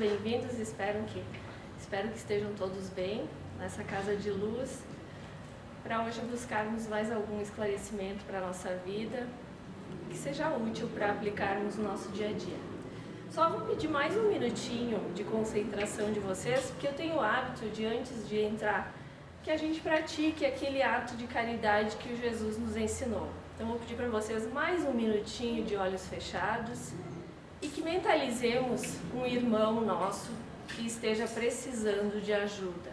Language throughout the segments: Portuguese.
bem-vindos, espero que estejam todos bem nessa casa de luz, para hoje buscarmos mais algum esclarecimento para a nossa vida, que seja útil para aplicarmos no nosso dia a dia. Só vou pedir mais um minutinho de concentração de vocês, porque eu tenho o hábito de, antes de entrar, que a gente pratique aquele ato de caridade que o Jesus nos ensinou. Então vou pedir para vocês mais um minutinho de olhos fechados e que mentalizemos um irmão nosso que esteja precisando de ajuda.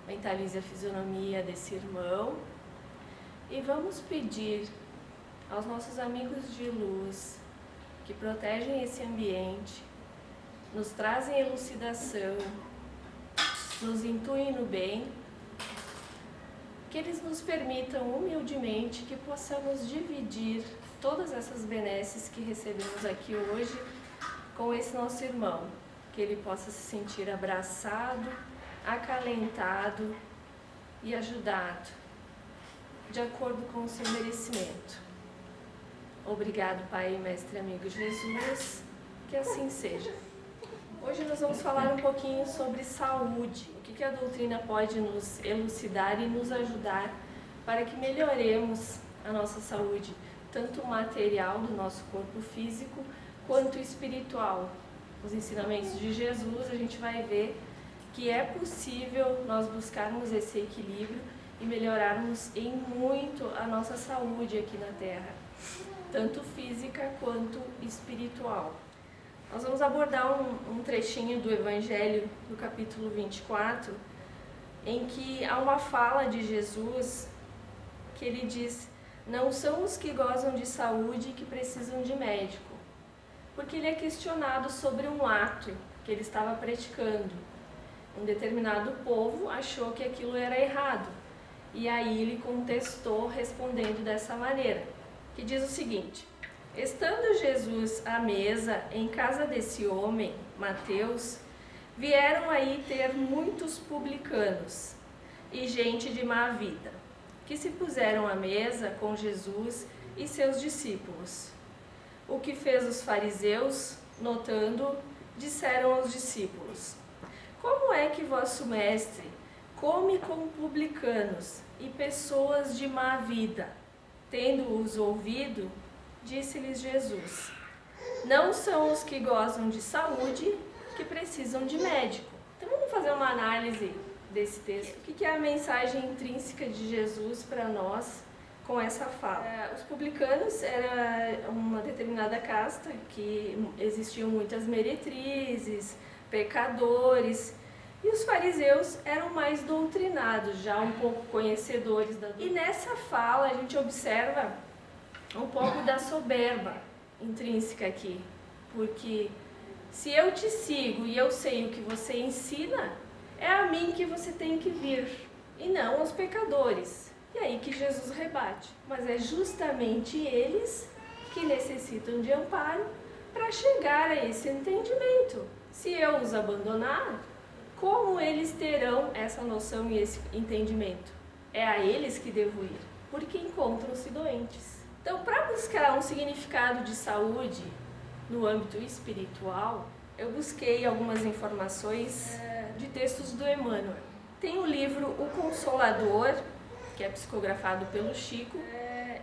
Mentalize a fisionomia desse irmão e vamos pedir aos nossos amigos de luz que protegem esse ambiente, nos trazem elucidação, nos intuem no bem, que eles nos permitam humildemente que possamos dividir todas essas benesses que recebemos aqui hoje com esse nosso irmão, que ele possa se sentir abraçado, acalentado e ajudado, de acordo com o seu merecimento. Obrigado, Pai, Mestre e Amigo Jesus, que assim seja. Hoje nós vamos falar um pouquinho sobre saúde, o que a doutrina pode nos elucidar e nos ajudar para que melhoremos a nossa saúde, tanto material do nosso corpo físico, quanto espiritual. Os ensinamentos de Jesus, a gente vai ver que é possível nós buscarmos esse equilíbrio e melhorarmos em muito a nossa saúde aqui na Terra, tanto física quanto espiritual. Nós vamos abordar um trechinho do Evangelho, do capítulo 24, em que há uma fala de Jesus que ele diz: não são os que gozam de saúde que precisam de médico, porque ele é questionado sobre um ato que ele estava praticando. Um determinado povo achou que aquilo era errado, e aí ele contestou respondendo dessa maneira, que diz o seguinte: estando Jesus à mesa em casa desse homem, Mateus, vieram aí ter muitos publicanos e gente de má vida, que se puseram à mesa com Jesus e seus discípulos. O que fez os fariseus, notando, disseram aos discípulos: como é que vosso mestre come com publicanos e pessoas de má vida? Tendo-os ouvido, disse-lhes Jesus: não são os que gozam de saúde que precisam de médico. Então vamos fazer uma análise desse texto. O que é a mensagem intrínseca de Jesus para nós com essa fala? Os publicanos era uma determinada casta que existiam muitas meretrizes, pecadores, e os fariseus eram mais doutrinados, já um pouco conhecedores da doutrina. E nessa fala a gente observa um pouco da soberba intrínseca aqui, porque se eu te sigo e eu sei o que você ensina, é a mim que você tem que vir, e não aos pecadores. E aí que Jesus rebate, mas é justamente eles que necessitam de amparo para chegar a esse entendimento. Se eu os abandonar, como eles terão essa noção e esse entendimento? É a eles que devo ir, porque encontram-se doentes. Então, para buscar um significado de saúde no âmbito espiritual, eu busquei algumas informações de textos do Emmanuel. Tem o livro O Consolador, que é psicografado pelo Chico,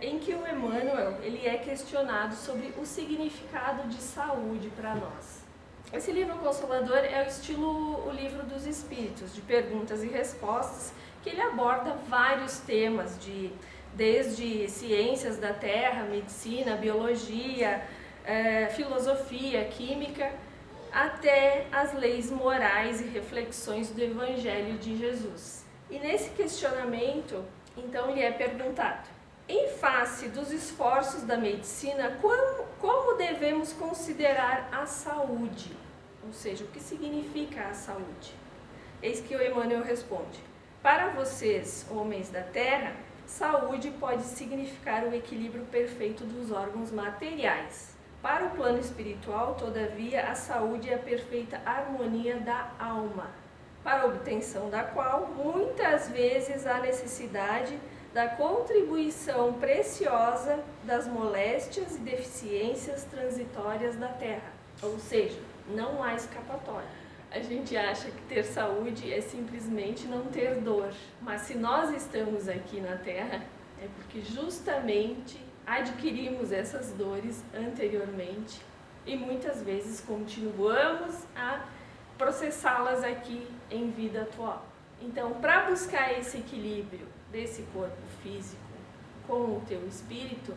em que o Emmanuel ele é questionado sobre o significado de saúde para nós. Esse livro O Consolador é o livro dos Espíritos, de perguntas e respostas, que ele aborda vários temas, desde ciências da terra, medicina, biologia, filosofia, química, até as leis morais e reflexões do Evangelho de Jesus. E nesse questionamento, então, lhe é perguntado: em face dos esforços da medicina, como devemos considerar a saúde? Ou seja, o que significa a saúde? Eis que o Emmanuel responde: para vocês, homens da terra, saúde pode significar o equilíbrio perfeito dos órgãos materiais. Para o plano espiritual, todavia, a saúde é a perfeita harmonia da alma, para a obtenção da qual, muitas vezes, há necessidade da contribuição preciosa das moléstias e deficiências transitórias da terra. Ou seja, não há escapatória. A gente acha que ter saúde é simplesmente não ter dor. Mas se nós estamos aqui na Terra, é porque justamente adquirimos essas dores anteriormente e muitas vezes continuamos a processá-las aqui em vida atual. Então, para buscar esse equilíbrio desse corpo físico com o teu espírito,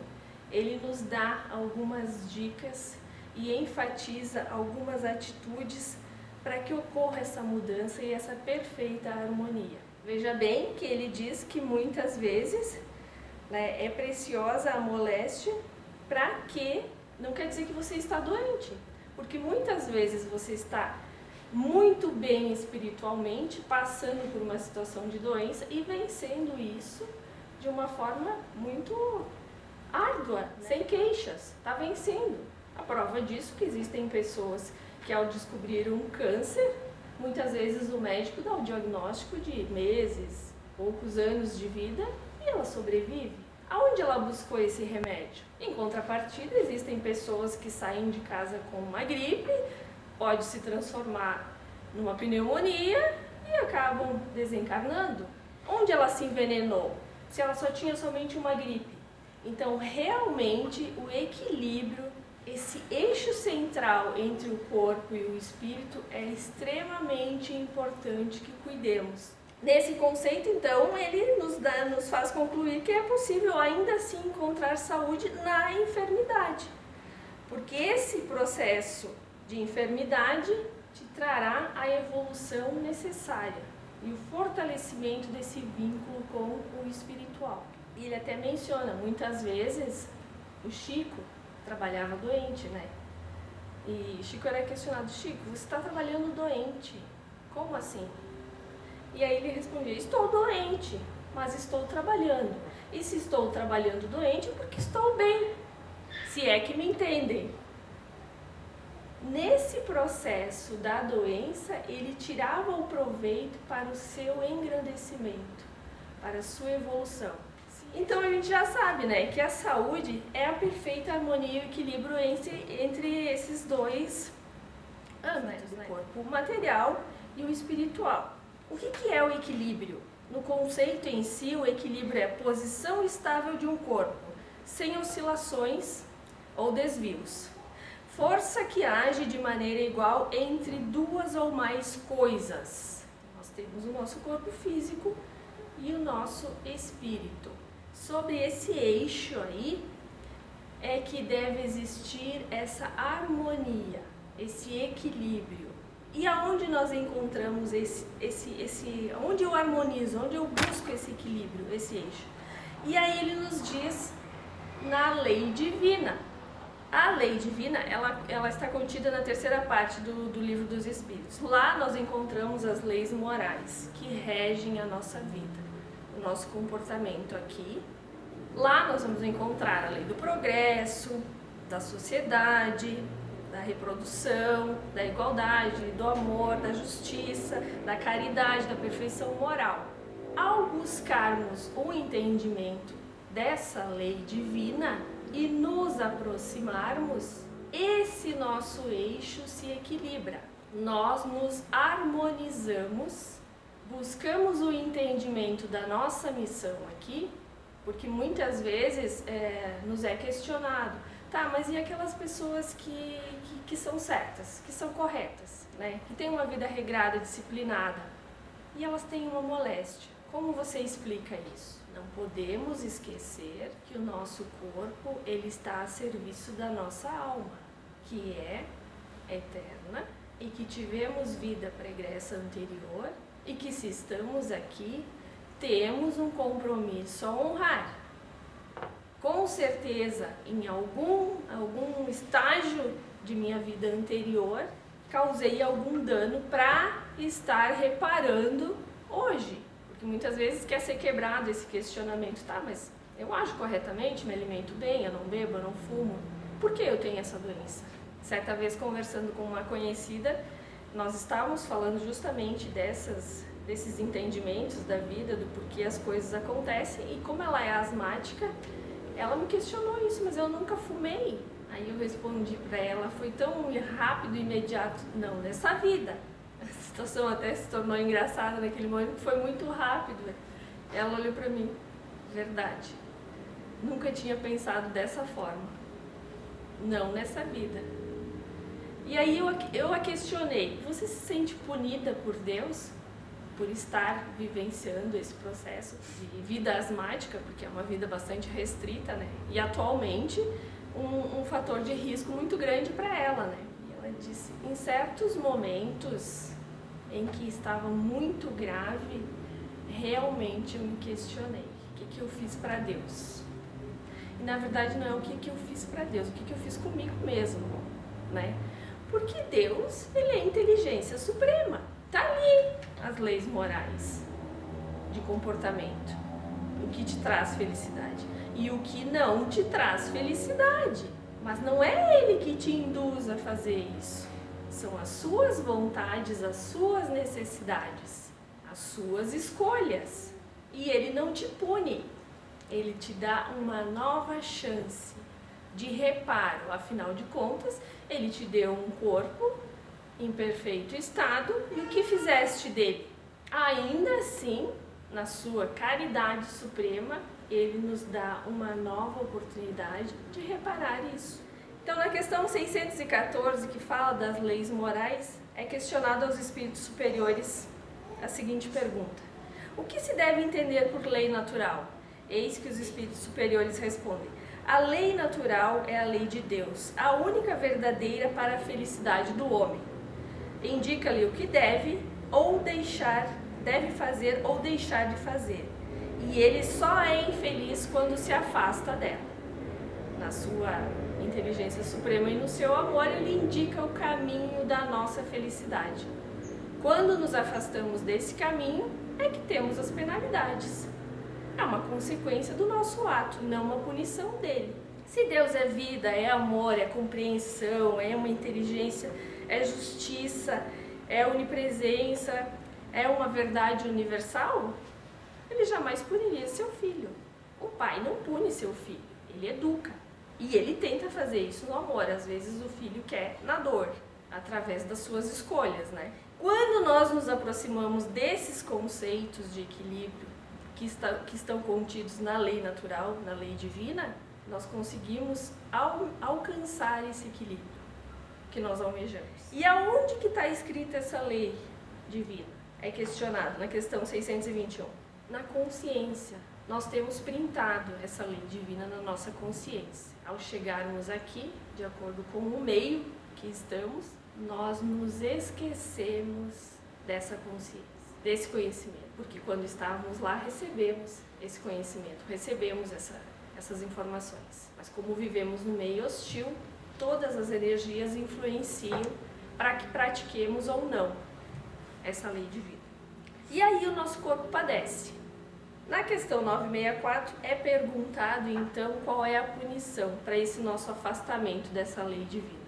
ele nos dá algumas dicas e enfatiza algumas atitudes para que ocorra essa mudança e essa perfeita harmonia. Veja bem que ele diz que muitas vezes, né, é preciosa a moléstia. Para quê? Não quer dizer que você está doente, porque muitas vezes você está muito bem espiritualmente, passando por uma situação de doença e vencendo isso de uma forma muito árdua, né? Sem queixas, está vencendo. A prova disso é que existem pessoas que ao descobrir um câncer, muitas vezes o médico dá o diagnóstico de meses, poucos anos de vida e ela sobrevive. Aonde ela buscou esse remédio? Em contrapartida, existem pessoas que saem de casa com uma gripe, pode se transformar numa pneumonia e acabam desencarnando. Onde ela se envenenou? Se ela só tinha somente uma gripe. Então, realmente, o equilíbrio, esse eixo central entre o corpo e o espírito é extremamente importante que cuidemos. Nesse conceito, então, ele nos faz concluir que é possível ainda assim encontrar saúde na enfermidade. Porque esse processo de enfermidade te trará a evolução necessária e o fortalecimento desse vínculo com o espiritual. E ele até menciona, muitas vezes, o Chico trabalhava doente, né? E Chico era questionado: Chico, você está trabalhando doente, como assim? E aí ele respondia: estou doente, mas estou trabalhando. E se estou trabalhando doente é porque estou bem, se é que me entendem. Nesse processo da doença, ele tirava o proveito para o seu engrandecimento, para a sua evolução. Então a gente já sabe, né, que a saúde é a perfeita harmonia e equilíbrio entre esses dois âmbitos, né? O corpo material e o espiritual. O que é o equilíbrio? No conceito em si, o equilíbrio é a posição estável de um corpo, sem oscilações ou desvios. Força que age de maneira igual entre duas ou mais coisas. Nós temos o nosso corpo físico e o nosso espírito. Sobre esse eixo aí é que deve existir essa harmonia, esse equilíbrio. E aonde nós encontramos onde eu harmonizo, onde eu busco esse equilíbrio, esse eixo? E aí ele nos diz na lei divina. A lei divina, ela está contida na terceira parte do Livro dos Espíritos. Lá nós encontramos as leis morais que regem a nossa vida, o nosso comportamento aqui. Lá nós vamos encontrar a lei do progresso, da sociedade, da reprodução, da igualdade, do amor, da justiça, da caridade, da perfeição moral. Ao buscarmos o entendimento dessa lei divina e nos aproximarmos, esse nosso eixo se equilibra. Nós nos harmonizamos, buscamos o entendimento da nossa missão aqui, porque muitas vezes nos é questionado: tá, mas e aquelas pessoas que são certas, que são corretas, né? Que têm uma vida regrada, disciplinada, e elas têm uma moléstia? Como você explica isso? Não podemos esquecer que o nosso corpo, ele está a serviço da nossa alma, que é eterna e que tivemos vida pregressa anterior e que, se estamos aqui, temos um compromisso a honrar. Com certeza, em algum estágio de minha vida anterior, causei algum dano para estar reparando hoje. Porque muitas vezes quer ser quebrado esse questionamento: tá, mas eu ajo corretamente, me alimento bem, eu não bebo, eu não fumo, por que eu tenho essa doença? Certa vez, conversando com uma conhecida, nós estávamos falando justamente desses entendimentos da vida, do porquê as coisas acontecem, e como ela é asmática, ela me questionou isso: mas eu nunca fumei. Aí eu respondi para ela, foi tão rápido e imediato, não, nessa vida. A situação até se tornou engraçada naquele momento, foi muito rápido. Ela olhou para mim, verdade, nunca tinha pensado dessa forma, não nessa vida. E aí eu a questionei, você se sente punida por Deus? Por estar vivenciando esse processo de vida asmática, porque é uma vida bastante restrita, né? E atualmente um fator de risco muito grande para ela, né? E ela disse, em certos momentos em que estava muito grave, realmente eu me questionei, o que eu fiz para Deus? E na verdade não é o que eu fiz para Deus, o que eu fiz comigo mesmo, né? Porque Deus, ele é a inteligência suprema, tá ali as leis morais de comportamento, o que te traz felicidade e o que não te traz felicidade. Mas não é ele que te induz a fazer isso. São as suas vontades, as suas necessidades, as suas escolhas. E ele não te pune, ele te dá uma nova chance de reparo. Afinal de contas, ele te deu um corpo em perfeito estado e o que fizeste dele? Ainda assim, na sua caridade suprema, ele nos dá uma nova oportunidade de reparar isso. Então, na questão 614, que fala das leis morais, é questionado aos espíritos superiores a seguinte pergunta: o que se deve entender por lei natural? Eis que os espíritos superiores respondem: a lei natural é a lei de Deus, a única verdadeira para a felicidade do homem. Indica-lhe o que deve fazer ou deixar de fazer. E ele só é infeliz quando se afasta dela. Na sua inteligência suprema e no seu amor, ele indica o caminho da nossa felicidade. Quando nos afastamos desse caminho, é que temos as penalidades. É uma consequência do nosso ato, não uma punição dele. Se Deus é vida, é amor, é compreensão, é uma inteligência, é justiça, é onipresença, é uma verdade universal, ele jamais puniria seu filho. O pai não pune seu filho, ele educa. E ele tenta fazer isso no amor. Às vezes o filho quer na dor, através das suas escolhas, né? Quando nós nos aproximamos desses conceitos de equilíbrio que estão contidos na lei natural, na lei divina, nós conseguimos alcançar esse equilíbrio que nós almejamos. E aonde que está escrita essa lei divina? É questionado na questão 621. Na consciência. Nós temos printado essa lei divina na nossa consciência. Ao chegarmos aqui, de acordo com o meio que estamos, nós nos esquecemos dessa consciência, desse conhecimento. Porque quando estávamos lá, recebemos esse conhecimento, recebemos essas informações. Mas como vivemos no meio hostil, todas as energias influenciam para que pratiquemos ou não essa lei divina. E aí o nosso corpo padece. Na questão 964 é perguntado então qual é a punição para esse nosso afastamento dessa lei divina.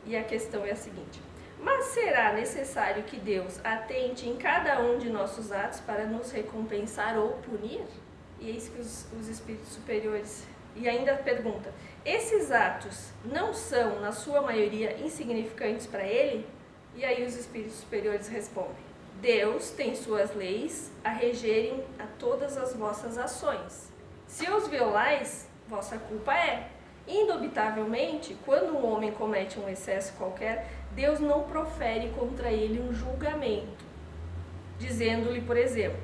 E a questão é a seguinte: mas será necessário que Deus atente em cada um de nossos atos para nos recompensar ou punir? E eis que os espíritos superiores, e ainda pergunta, esses atos não são, na sua maioria, insignificantes para ele? E aí os espíritos superiores respondem: Deus tem suas leis a regerem a todas as vossas ações. Se os violais, vossa culpa é. Indubitavelmente, quando um homem comete um excesso qualquer, Deus não profere contra ele um julgamento, dizendo-lhe, por exemplo,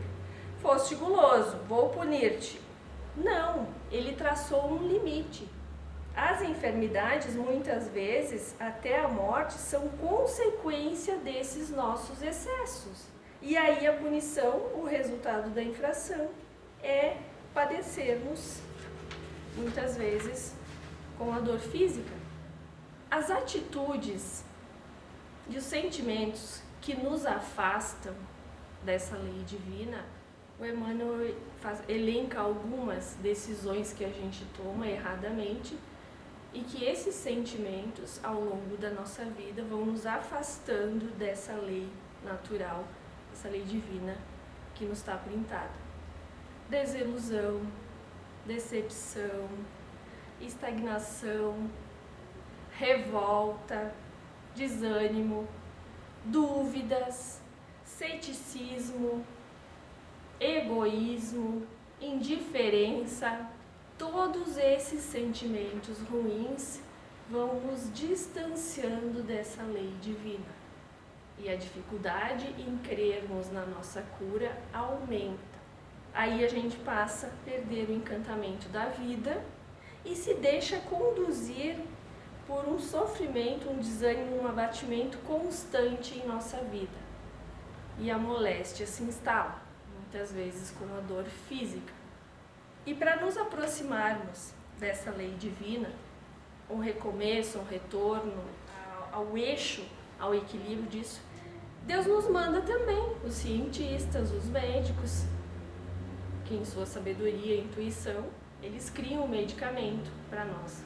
foste guloso, vou punir-te. Não, ele traçou um limite. As enfermidades, muitas vezes, até a morte, são consequência desses nossos excessos. E aí a punição, o resultado da infração, é padecermos, muitas vezes, com a dor física. As atitudes e os sentimentos que nos afastam dessa lei divina, o Emmanuel elenca algumas decisões que a gente toma erradamente e que esses sentimentos, ao longo da nossa vida, vão nos afastando dessa lei natural, essa lei divina que nos está printada. Desilusão, decepção, estagnação, revolta, desânimo, dúvidas, ceticismo, egoísmo, indiferença. Todos esses sentimentos ruins vão nos distanciando dessa lei divina. E a dificuldade em crermos na nossa cura aumenta. Aí a gente passa a perder o encantamento da vida e se deixa conduzir por um sofrimento, um desânimo, um abatimento constante em nossa vida. E a moléstia se instala, muitas vezes com a dor física. E para nos aproximarmos dessa lei divina, um recomeço, um retorno ao eixo, ao equilíbrio disso, Deus nos manda também os cientistas, os médicos, que em sua sabedoria e intuição, eles criam um medicamento para nós.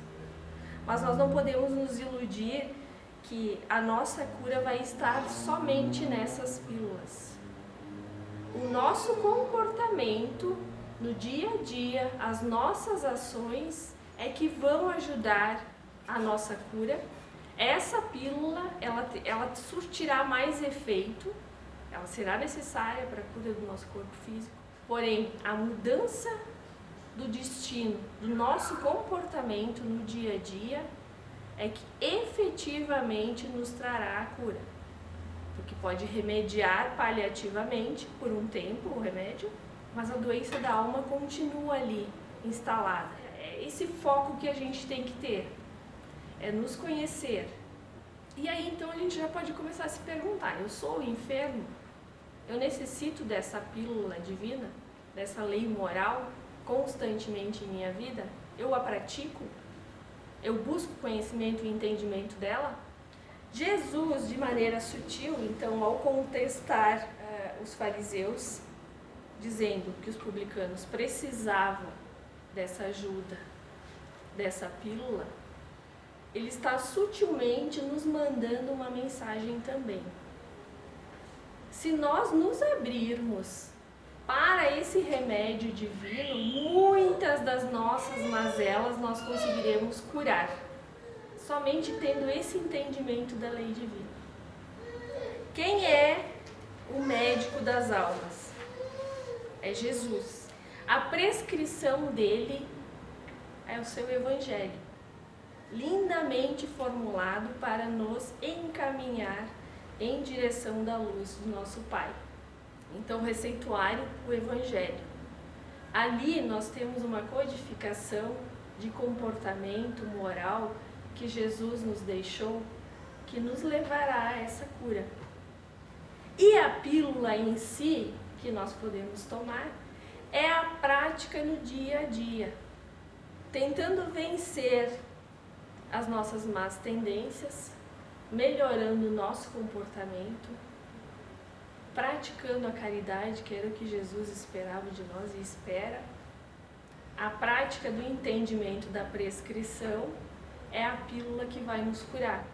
Mas nós não podemos nos iludir que a nossa cura vai estar somente nessas pílulas. O nosso comportamento no dia a dia, as nossas ações é que vão ajudar a nossa cura. Essa pílula, ela surtirá mais efeito, ela será necessária para a cura do nosso corpo físico, porém, a mudança do destino, do nosso comportamento no dia a dia, é que efetivamente nos trará a cura. Porque pode remediar paliativamente por um tempo o remédio, mas a doença da alma continua ali, instalada. É esse foco que a gente tem que ter, é nos conhecer. E aí então a gente já pode começar a se perguntar, eu sou enfermo? Eu necessito dessa pílula divina, dessa lei moral constantemente em minha vida? Eu a pratico? Eu busco conhecimento e entendimento dela? Jesus, de maneira sutil, então, ao contestar os fariseus, dizendo que os publicanos precisavam dessa ajuda, dessa pílula, ele está sutilmente nos mandando uma mensagem também. Se nós nos abrirmos para esse remédio divino, muitas das nossas mazelas nós conseguiremos curar, somente tendo esse entendimento da lei divina. Quem é o médico das almas? É Jesus. A prescrição dele é o seu evangelho, lindamente formulado para nos encaminhar em direção da luz do nosso Pai. Então, o receituário, o evangelho. Ali nós temos uma codificação de comportamento moral que Jesus nos deixou, que nos levará a essa cura. E a pílula em si, que nós podemos tomar, é a prática no dia a dia, tentando vencer as nossas más tendências, melhorando o nosso comportamento, praticando a caridade, que era o que Jesus esperava de nós e espera. A prática do entendimento da prescrição é a pílula que vai nos curar.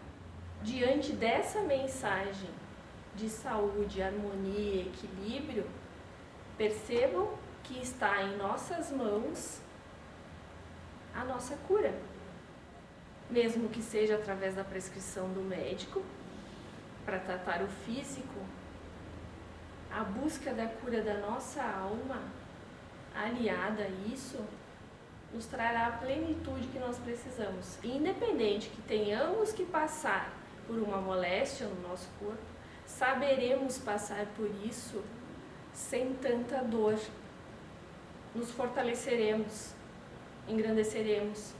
Diante dessa mensagem de saúde, harmonia, equilíbrio, percebam que está em nossas mãos a nossa cura. Mesmo que seja através da prescrição do médico, para tratar o físico, a busca da cura da nossa alma, aliada a isso, nos trará a plenitude que nós precisamos. Independente que tenhamos que passar por uma moléstia no nosso corpo, saberemos passar por isso sem tanta dor. Nos fortaleceremos, engrandeceremos,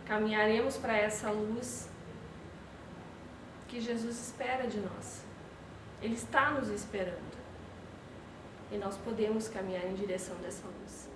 caminharemos para essa luz que Jesus espera de nós. Ele está nos esperando. E nós podemos caminhar em direção dessa luz.